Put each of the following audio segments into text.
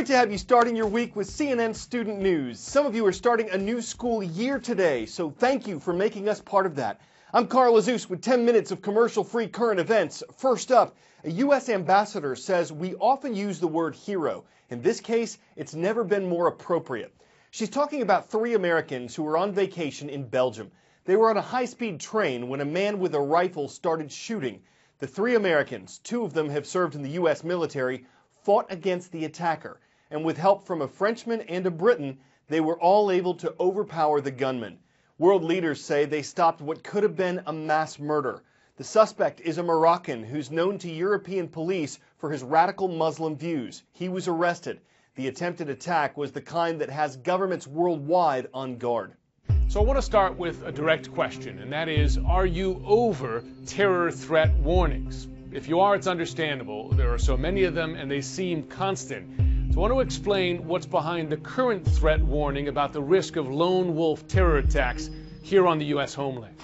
Great to have you starting your week with CNN Student News. Some of you are starting a new school year today, so thank you for making us part of that. I'm Carl Azus with 10 minutes of commercial-free current events. First up, a U.S. ambassador says we often use the word hero. In this case, it's never been more appropriate. She's talking about 3 Americans who were on vacation in Belgium. They were on a high-speed train when a man with a rifle started shooting. The 3 Americans, 2 of them have served in the U.S. military, fought against the attacker. And with help from a Frenchman and a Briton, they were all able to overpower the gunman. World leaders say they stopped what could have been a mass murder. The suspect is a Moroccan who's known to European police for his radical Muslim views. He was arrested. The attempted attack was the kind that has governments worldwide on guard. So I want to start with a direct question, and that is, are you over terror threat warnings? If you are, it's understandable. There are so many of them, and they seem constant. So I want to explain what's behind the current threat warning about the risk of lone wolf terror attacks here on the U.S. homeland.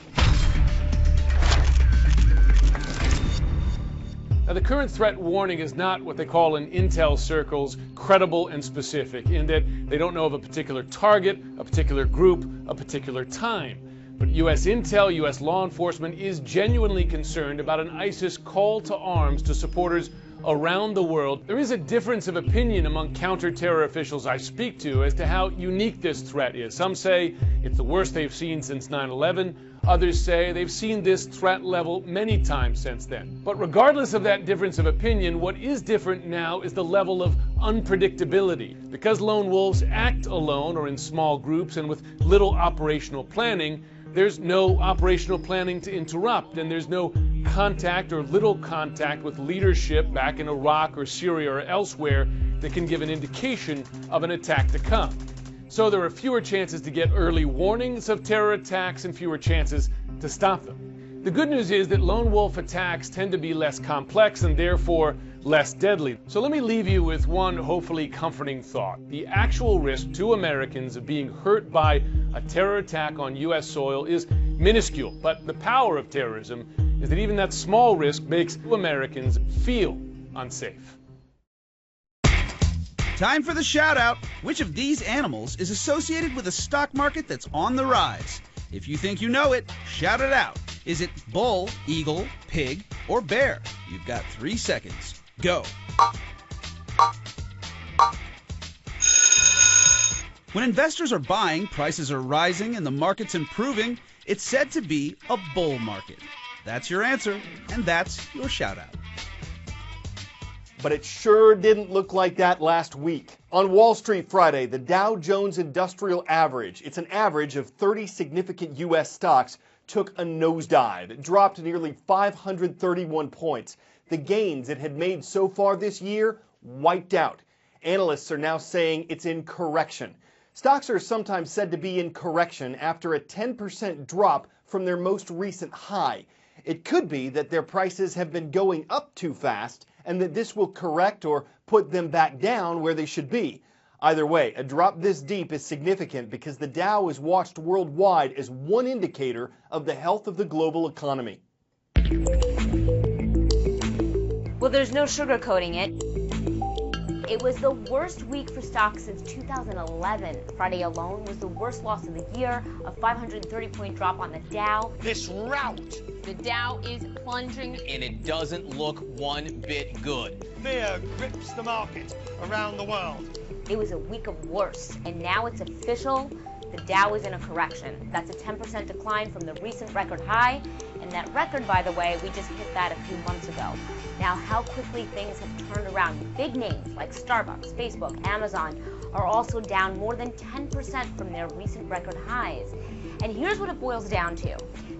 Now, the current threat warning is not what they call in intel circles credible and specific, in that they don't know of a particular target, a particular group, a particular time. But U.S. intel, U.S. law enforcement is genuinely concerned about an ISIS call to arms to supporters around the world. There is a difference of opinion among counter-terror officials I speak to as to how unique this threat is. Some say it's the worst they've seen since 9/11. Others say they've seen this threat level many times since then. But regardless of that difference of opinion, what is different now is the level of unpredictability. Because lone wolves act alone or in small groups and with little operational planning, there's no operational planning to interrupt, and there's no contact or little contact with leadership back in Iraq or Syria or elsewhere that can give an indication of an attack to come. So there are fewer chances to get early warnings of terror attacks and fewer chances to stop them. The good news is that lone wolf attacks tend to be less complex and therefore less deadly. So let me leave you with one hopefully comforting thought. The actual risk to Americans of being hurt by a terror attack on U.S. soil is minuscule, but the power of terrorism is that even that small risk makes Americans feel unsafe. Time for the shout out. Which of these animals is associated with a stock market that's on the rise? If you think you know it, shout it out. Is it bull, eagle, pig, or bear? You've got 3 seconds. Go. When investors are buying, prices are rising, and the market's improving, it's said to be a bull market. That's your answer, and that's your shout out. But it sure didn't look like that last week. On Wall Street Friday, the Dow Jones Industrial Average, it's an average of 30 significant U.S. stocks, took a nosedive. It dropped nearly 531 points. The gains it had made so far this year wiped out. Analysts are now saying it's in correction. Stocks are sometimes said to be in correction after a 10% drop from their most recent high. It could be that their prices have been going up too fast and that this will correct or put them back down where they should be. Either way, a drop this deep is significant because the Dow is watched worldwide as one indicator of the health of the global economy. Well, there's no sugarcoating it. It was the worst week for stocks since 2011. Friday alone was the worst loss of the year, a 530-point drop on the Dow. This rout. The Dow is plunging, And it doesn't look one bit good. Fear grips the market around the world. It was a week of worse, and now it's official. The Dow is in a correction. That's a 10% decline from the recent record high, and that record, by the way, we just hit that a few months ago. Now, how quickly things have turned around. Big names like Starbucks, Facebook, Amazon are also down more than 10% from their recent record highs. And here's what it boils down to: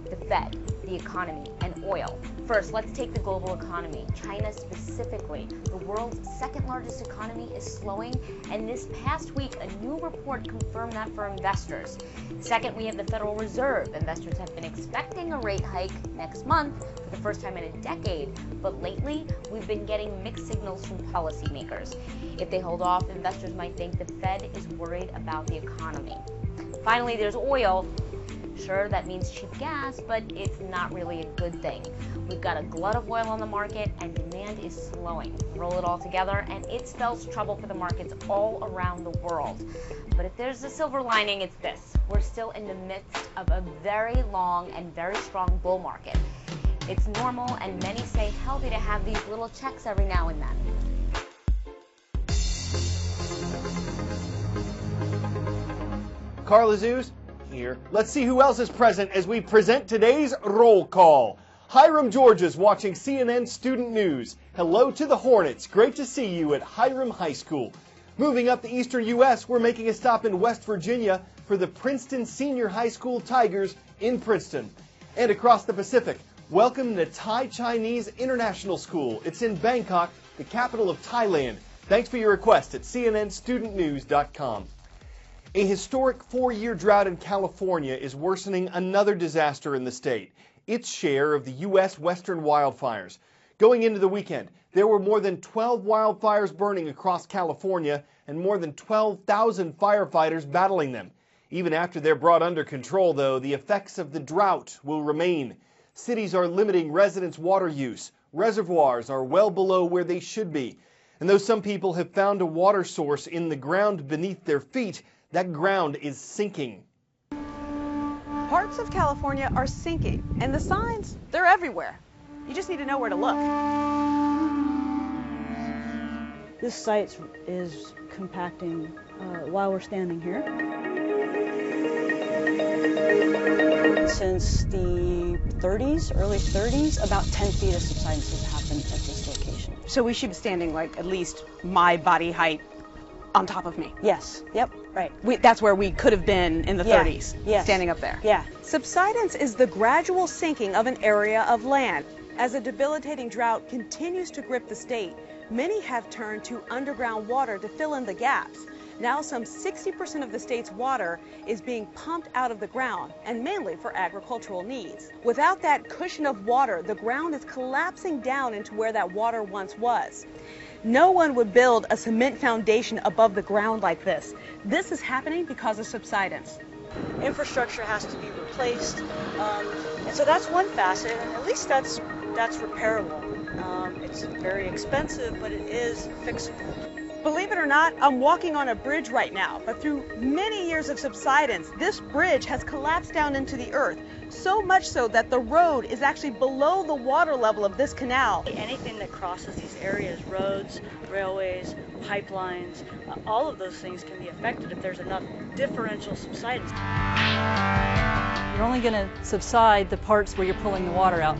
the Fed, the economy, and oil. First, let's take the global economy. China specifically, the world's second largest economy, is slowing, and this past week a new report confirmed that for investors. Second, we have the Federal Reserve. Investors have been expecting a rate hike next month for the first time in a decade, but lately we've been getting mixed signals from policymakers. If they hold off, investors might think the Fed is worried about the economy. Finally, there's oil. Sure, that means cheap gas, but it's not really a good thing. We've got a glut of oil on the market and demand is slowing. Roll it all together and it spells trouble for the markets all around the world. But if there's a silver lining, it's this. We're still in the midst of a very long and very strong bull market. It's normal and many say healthy to have these little checks every now and then. Carla Zeus here. Let's see who else is present as we present today's roll call. Hiram Georges watching CNN Student News. Hello to the Hornets. Great to see you at Hiram High School. Moving up the eastern U.S., we're making a stop in West Virginia for the Princeton Senior High School Tigers in Princeton. And across the Pacific, welcome to Thai Chinese International School. It's in Bangkok, the capital of Thailand. Thanks for your request at cnnstudentnews.com. A historic 4-year drought in California is worsening another disaster in the state, its share of the U.S. western wildfires. Going into the weekend, there were more than 12 wildfires burning across California and more than 12,000 firefighters battling them. Even after they're brought under control, though, the effects of the drought will remain. Cities are limiting residents' water use. Reservoirs are well below where they should be. And though some people have found a water source in the ground beneath their feet, that ground is sinking. Parts of California are sinking, and the signs, they're everywhere. You just need to know where to look. This site is compacting while we're standing here. Since the 30s, early 30s, about 10 feet of subsidence has happened at this location. So we should be standing like at least my body height on top of me. Yes, yep, right. That's where we could have been in the 30s, yes. Standing up there. Yeah. Subsidence is the gradual sinking of an area of land. As a debilitating drought continues to grip the state, many have turned to underground water to fill in the gaps. Now some 60% of the state's water is being pumped out of the ground, and mainly for agricultural needs. Without that cushion of water, the ground is collapsing down into where that water once was. No one would build a cement foundation above the ground like this. This is happening because of subsidence. Infrastructure has to be replaced, and so that's one facet, and at least that's repairable. It's very expensive, but it is fixable. Believe it or not, I'm walking on a bridge right now, but through many years of subsidence, this bridge has collapsed down into the earth, so much so that the road is actually below the water level of this canal. Anything that crosses these areas, roads, railways, pipelines, all of those things can be affected if there's enough differential subsidence. You're only going to subside the parts where you're pulling the water out.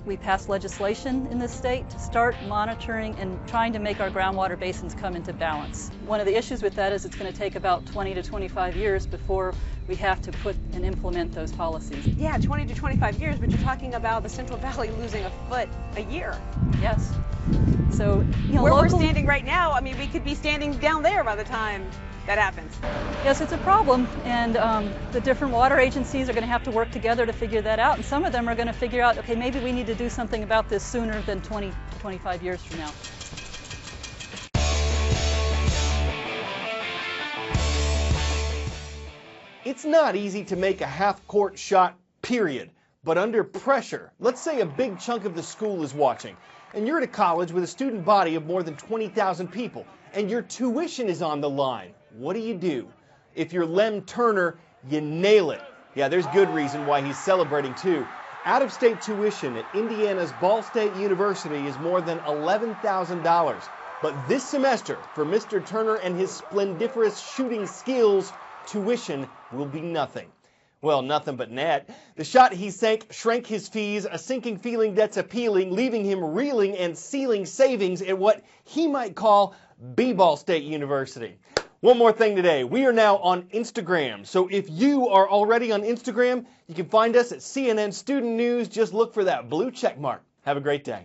We passed legislation in this state to start monitoring and trying to make our groundwater basins come into balance. One of the issues with that is it's going to take about 20 to 25 years before we have to put and implement those policies. Yeah, 20 to 25 years, but you're talking about the Central Valley losing a foot a year. Yes. So, where we're standing right now, I mean, we could be standing down there by the time that happens. Yes, it's a problem, and the different water agencies are going to have to work together to figure that out, and some of them are going to figure out, okay, maybe we need to do something about this sooner than 20 to 25 years from now. It's not easy to make a half-court shot, period. But under pressure, let's say a big chunk of the school is watching, and you're at a college with a student body of more than 20,000 people, and your tuition is on the line. What do? If you're Lem Turner, you nail it. Yeah, there's good reason why he's celebrating too. Out-of-state tuition at Indiana's Ball State University is more than $11,000. But this semester, for Mr. Turner and his splendiferous shooting skills, tuition will be nothing. Well, nothing but net. The shot he sank shrank his fees, a sinking feeling that's appealing, leaving him reeling and sealing savings at what he might call B-Ball State University. One more thing today. We are now on Instagram. So if you are already on Instagram, you can find us at CNN Student News. Just look for that blue check mark. Have a great day.